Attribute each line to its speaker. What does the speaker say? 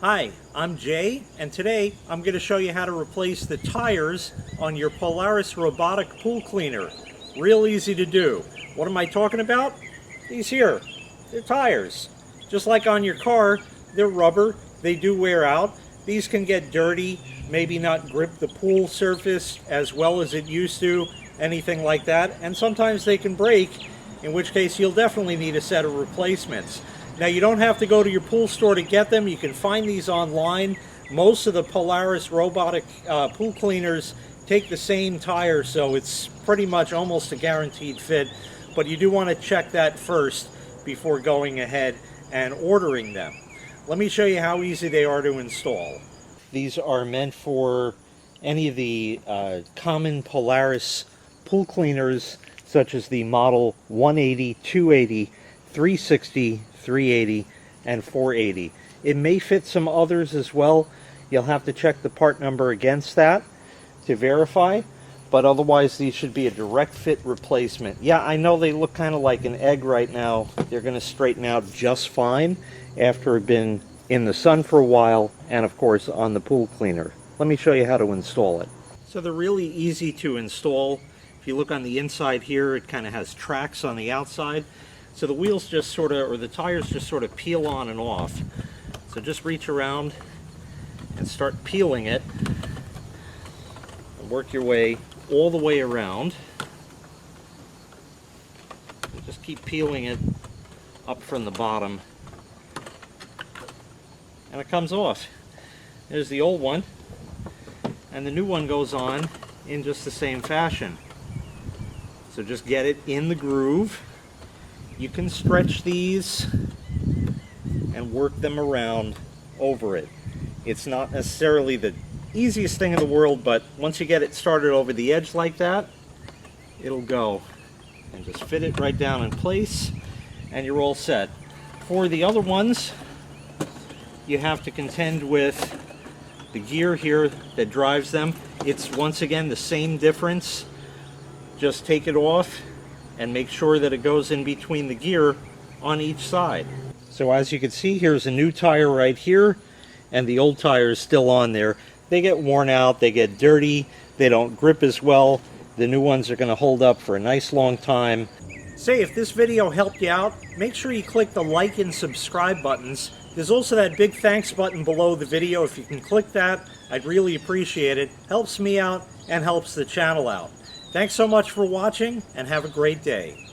Speaker 1: Hi, I'm Jay, and today I'm going to show you how to replace the tires on your Polaris Robotic Pool Cleaner. Real easy to do. What am I talking about? These here. They're tires. Just like on your car, they're rubber. They do wear out. These can get dirty, maybe not grip the pool surface as well as it used to, anything like that. And sometimes they can break, in which case you'll definitely need a set of replacements. Now, you don't have to go to your pool store to get them. You can find these online. Most of the Polaris Robotic Pool Cleaners take the same tire, so it's pretty much almost a guaranteed fit. But you do want to check that first before going ahead and ordering them. Let me show you how easy they are to install. These are meant for any of the common Polaris pool cleaners, such as the model 180, 280, 360, 380, and 480. It may fit some others as well. You'll have to check the part number against that to verify, but otherwise these should be a direct fit replacement. Yeah, I know they look kind of like an egg right now. They're going to straighten out just fine after it's been in the sun for a while and of course on the pool cleaner. Let me show you how to install it. So they're really easy to install. If you look on the inside here, it kind of has tracks on the outside. So the wheels just sort of, or the tires just sort of peel on and off. So just reach around and start peeling it. And work your way all the way around. And just keep peeling it up from the bottom. And it comes off. There's the old one. And the new one goes on in just the same fashion. So just get it in the groove. You can stretch these and work them around over it. It's not necessarily the easiest thing in the world, but once you get it started over the edge like that, it'll go. And just fit it right down in place, and you're all set. For the other ones, you have to contend with the gear here that drives them. It's once again the same difference. Just take it off and make sure that it goes in between the gear on each side. So as you can see, here's a new tire right here, and the old tire is still on there. They get worn out, they get dirty, they don't grip as well. The new ones are going to hold up for a nice long time. Say, if this video helped you out, make sure you click the like and subscribe buttons. There's also that big thanks button below the video. If you can click that, I'd really appreciate it. Helps me out and helps the channel out. Thanks so much for watching, and have a great day.